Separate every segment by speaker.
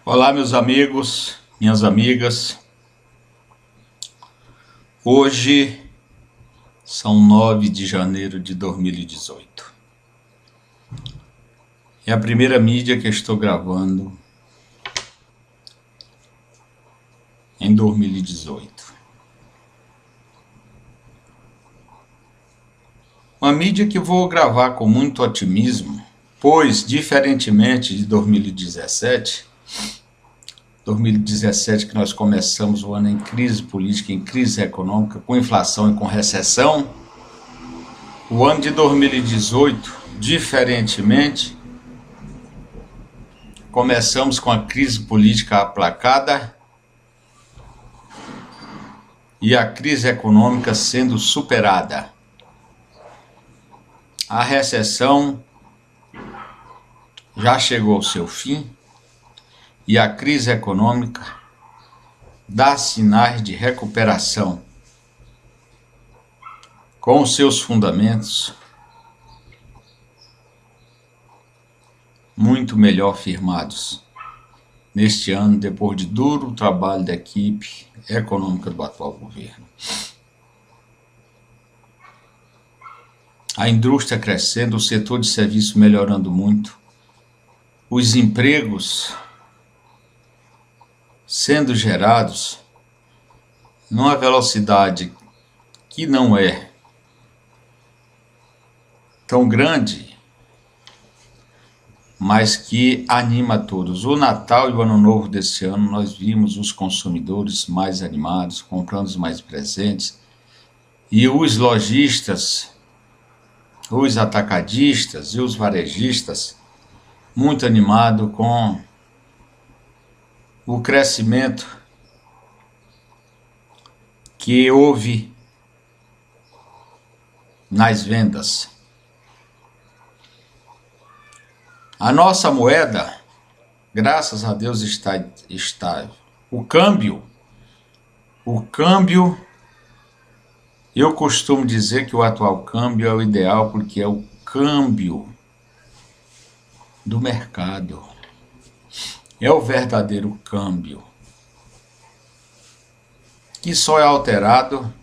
Speaker 1: Olá, meus amigos, minhas amigas. Hoje são 9 de janeiro de 2018. É a primeira mídia que eu estou gravando em 2018. Uma mídia que vou gravar com muito otimismo, pois, diferentemente de 2017 que nós começamos o ano em crise política, em crise econômica, com inflação e com recessão, o ano de 2018, diferentemente, começamos com a crise política aplacada e a crise econômica sendo superada. A recessão já chegou ao seu fim e a crise econômica dá sinais de recuperação, com os seus fundamentos muito melhor firmados neste ano, depois de duro trabalho da equipe econômica do atual governo. A indústria crescendo, o setor de serviço melhorando muito, os empregos sendo gerados numa velocidade que não é tão grande, mas que anima a todos. O Natal e o Ano Novo desse ano, nós vimos os consumidores mais animados, comprando mais presentes, e os lojistas, os atacadistas e os varejistas muito animados com o crescimento que houve nas vendas. A nossa moeda, graças a Deus, está estável. O câmbio, eu costumo dizer que o atual câmbio é o ideal porque é o câmbio do mercado. É o verdadeiro câmbio, que só é alterado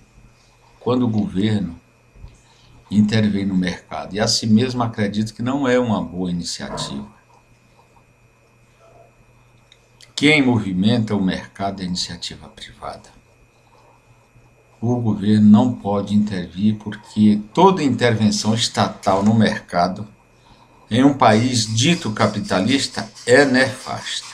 Speaker 1: quando o governo intervém no mercado. E assim mesmo acredito que não é uma boa iniciativa. Quem movimenta o mercado é a iniciativa privada. O governo não pode intervir porque toda intervenção estatal no mercado em um país dito capitalista é nefasta.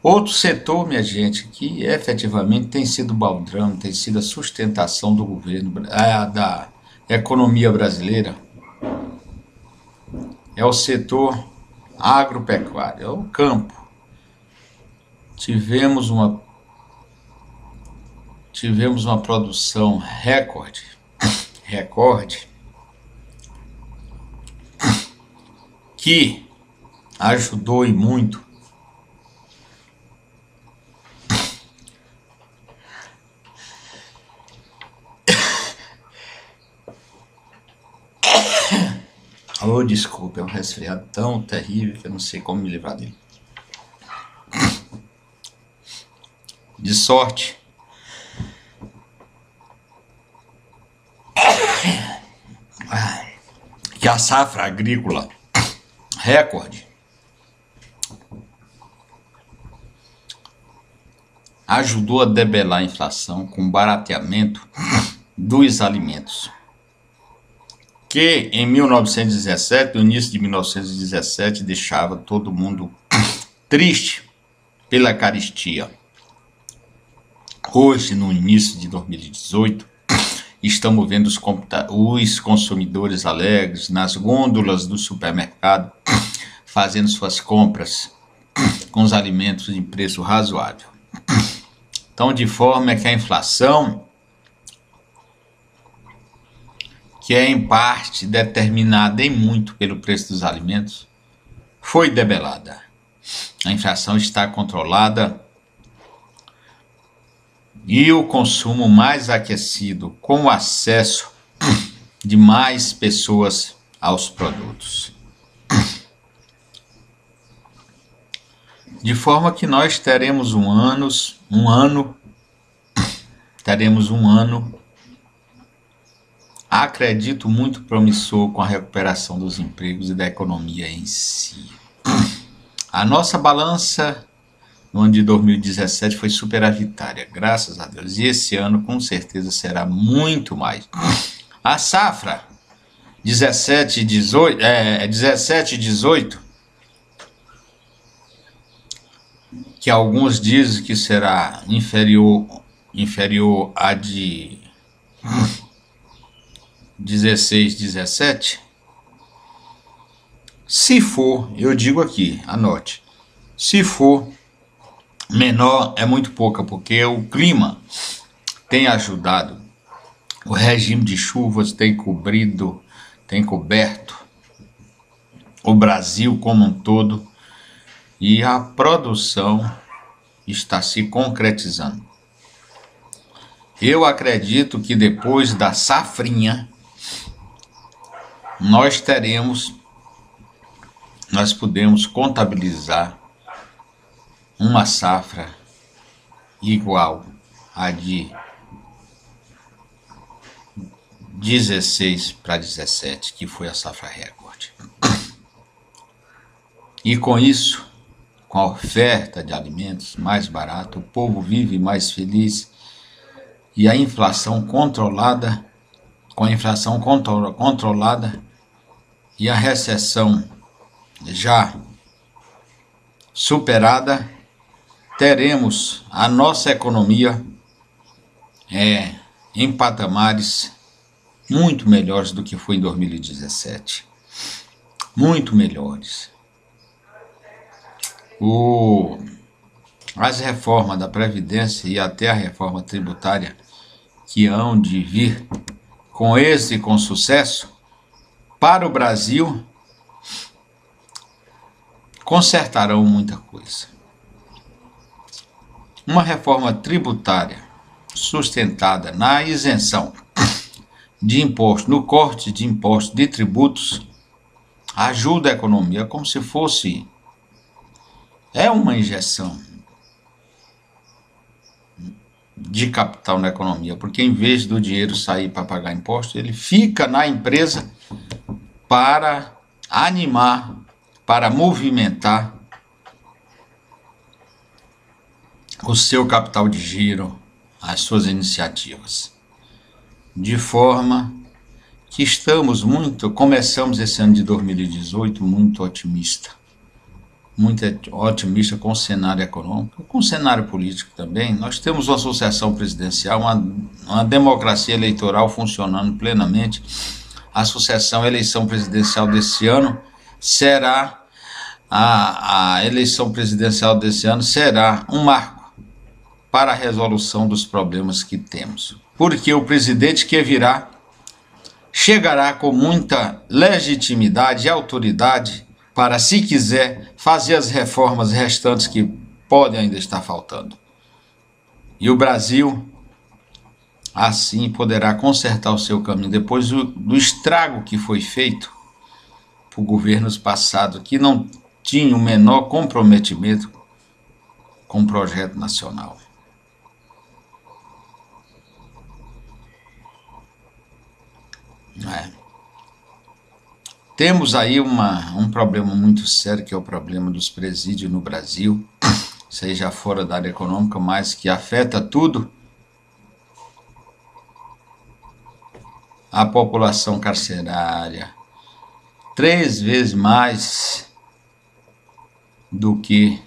Speaker 1: Outro setor, minha gente, que efetivamente tem sido baldrame, tem sido a sustentação do governo, da economia brasileira, é o setor agropecuário, é o campo. Tivemos uma produção recorde, que ajudou e muito oh, desculpa, é um resfriado tão terrível que eu não sei como me livrar dele. De sorte que a safra agrícola recorde ajudou a debelar a inflação com o barateamento dos alimentos, que em 1917, no início de 1917, deixava todo mundo triste pela carestia. Hoje, no início de 2018, estamos vendo os consumidores alegres nas gôndolas do supermercado, fazendo suas compras com os alimentos em preço razoável. Então, de forma que a inflação, que é em parte determinada em muito pelo preço dos alimentos, foi debelada. A inflação está controlada e o consumo mais aquecido, com o acesso de mais pessoas aos produtos. De forma que nós teremos teremos um ano, acredito, muito promissor com a recuperação dos empregos e da economia em si. A nossa balança no ano de 2017 foi superavitária, graças a Deus. E esse ano, com certeza, será muito mais. A safra 17 e 18, que alguns dizem que será inferior à de 16, 17, se for, eu digo aqui, anote, se for menor é muito pouca, porque o clima tem ajudado, o regime de chuvas tem coberto o Brasil como um todo, e a produção está se concretizando. Eu acredito que depois da safrinha, nós podemos contabilizar uma safra igual à de 16 para 17, que foi a safra recorde. E com isso, com a oferta de alimentos mais barata, o povo vive mais feliz e a inflação controlada, e a recessão já superada, teremos a nossa economia em patamares muito melhores do que foi em 2017. Muito melhores. As reformas da Previdência e até a reforma tributária que hão de vir com êxito e com sucesso para o Brasil consertarão muita coisa. Uma reforma tributária sustentada na isenção de impostos, no corte de impostos, de tributos, ajuda a economia como se fosse uma injeção de capital na economia, porque em vez do dinheiro sair para pagar imposto, ele fica na empresa para animar, para movimentar o seu capital de giro, as suas iniciativas. De forma que começamos esse ano de 2018 muito otimista com o cenário econômico, com o cenário político também. Nós temos uma sucessão presidencial, uma democracia eleitoral funcionando plenamente. A eleição presidencial desse ano será, a eleição presidencial desse ano será um marco para a resolução dos problemas que temos. Porque o presidente que virá chegará com muita legitimidade e autoridade para, se quiser, fazer as reformas restantes que podem ainda estar faltando. E o Brasil, assim, poderá consertar o seu caminho depois do estrago que foi feito por governos passados que não tinham o menor comprometimento com o projeto nacional. Temos aí um problema muito sério, que é o problema dos presídios no Brasil, seja fora da área econômica, mas que afeta tudo. A população carcerária, 3 vezes mais do que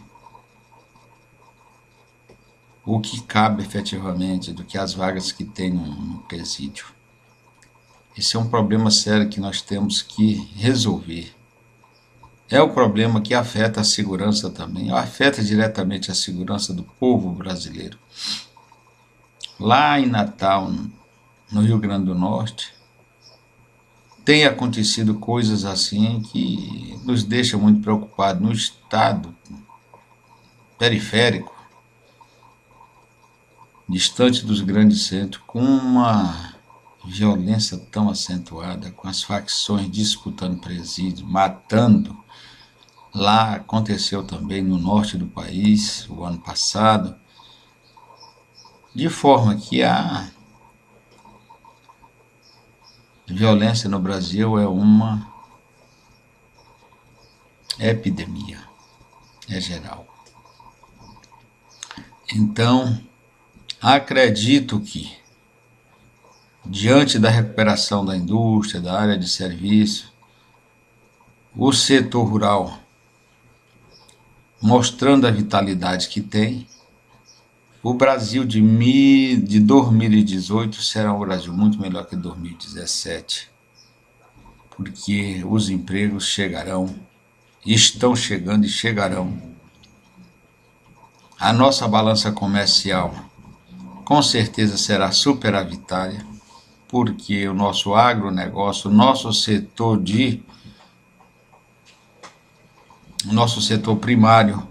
Speaker 1: o que cabe efetivamente, do que as vagas que tem no presídio. Esse é um problema sério que nós temos que resolver. É um problema que afeta a segurança também, afeta diretamente a segurança do povo brasileiro. Lá em Natal, no Rio Grande do Norte, tem acontecido coisas assim que nos deixam muito preocupados. No estado periférico, distante dos grandes centros, com uma violência tão acentuada, com as facções disputando presídio, matando Lá aconteceu também no norte do país, o ano passado, de forma que a violência no Brasil é uma epidemia, é geral. Então, acredito que, diante da recuperação da indústria, da área de serviço, o setor rural mostrando a vitalidade que tem, o Brasil de 2018 será um Brasil muito melhor que 2017, porque os empregos chegarão, estão chegando e chegarão. A nossa balança comercial com certeza será superavitária, porque o nosso agronegócio, o nosso setor primário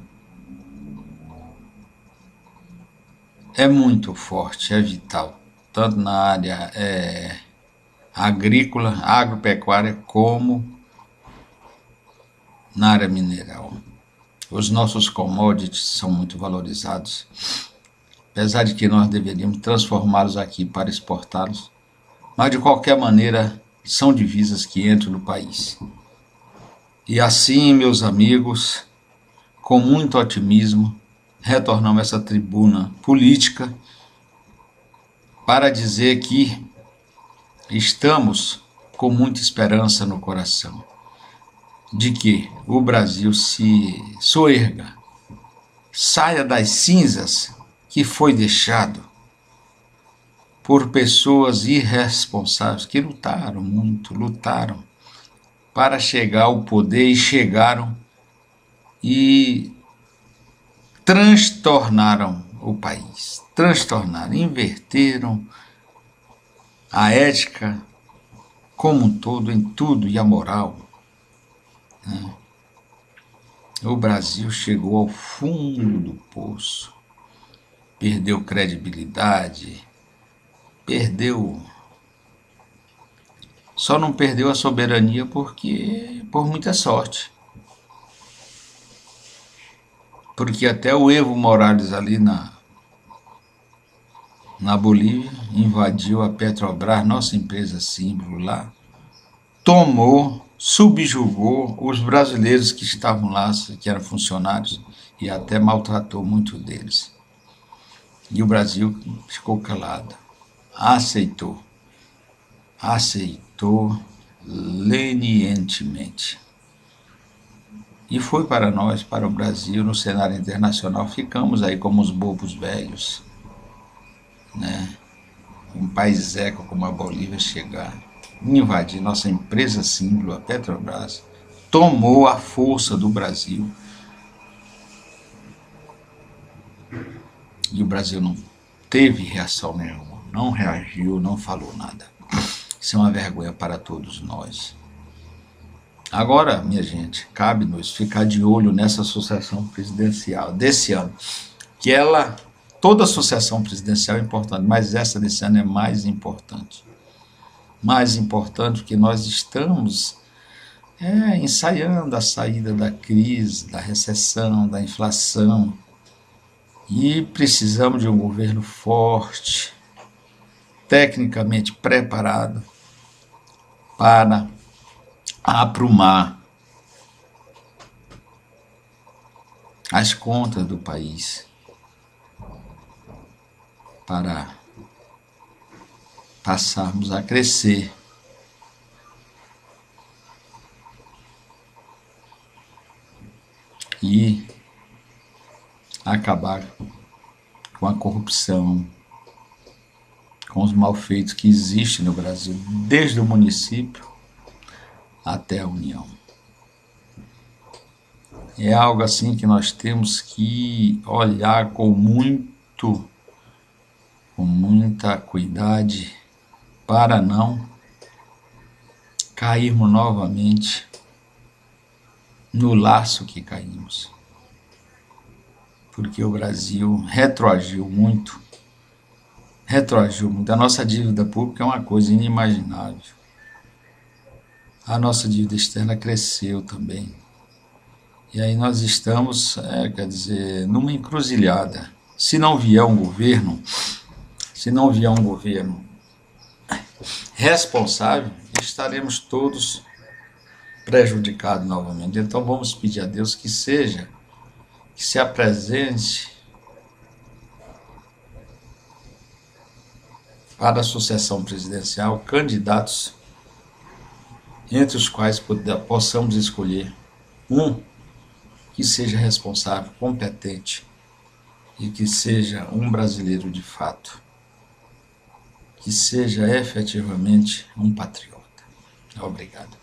Speaker 1: é muito forte, é vital, tanto na área agrícola, agropecuária, como na área mineral. Os nossos commodities são muito valorizados, apesar de que nós deveríamos transformá-los aqui para exportá-los, mas de qualquer maneira são divisas que entram no país. E assim, meus amigos, com muito otimismo, retornamos a essa tribuna política para dizer que estamos com muita esperança no coração de que o Brasil se soerga, saia das cinzas que foi deixado por pessoas irresponsáveis que lutaram muito, lutaram para chegar ao poder e chegaram e transtornaram o país, transtornaram, inverteram a ética como um todo, em tudo, e a moral. Né? O Brasil chegou ao fundo do poço, perdeu credibilidade, só não perdeu a soberania por muita sorte. Porque até o Evo Morales ali na Bolívia invadiu a Petrobras, nossa empresa símbolo lá, tomou, subjugou os brasileiros que estavam lá, que eram funcionários, e até maltratou muito deles. E o Brasil ficou calado, aceitou lenientemente. E foi para nós, para o Brasil, no cenário internacional, ficamos aí como os bobos velhos, né? Um país eco como a Bolívia chegar, invadir nossa empresa símbolo, a Petrobras, tomou a força do Brasil. E o Brasil não teve reação nenhuma, não reagiu, não falou nada. Isso é uma vergonha para todos nós. Agora, minha gente, cabe-nos ficar de olho nessa sucessão presidencial desse ano, que toda sucessão presidencial é importante, mas essa desse ano é mais importante. Mais importante porque nós estamos ensaiando a saída da crise, da recessão, da inflação, e precisamos de um governo forte, tecnicamente preparado para aprumar as contas do país, para passarmos a crescer. E acabar com a corrupção, com os malfeitos que existem no Brasil, desde o município até a União. É algo assim que nós temos que olhar com muita cuidade para não cairmos novamente no laço que caímos. Porque o Brasil retroagiu muito. A nossa dívida pública é uma coisa inimaginável. A nossa dívida externa cresceu também. E aí nós estamos, quer dizer, numa encruzilhada. Se não vier um governo responsável, estaremos todos prejudicados novamente. Então vamos pedir a Deus que se apresente para a sucessão presidencial candidatos entre os quais possamos escolher um que seja responsável, competente e que seja um brasileiro de fato, que seja efetivamente um patriota. Obrigado.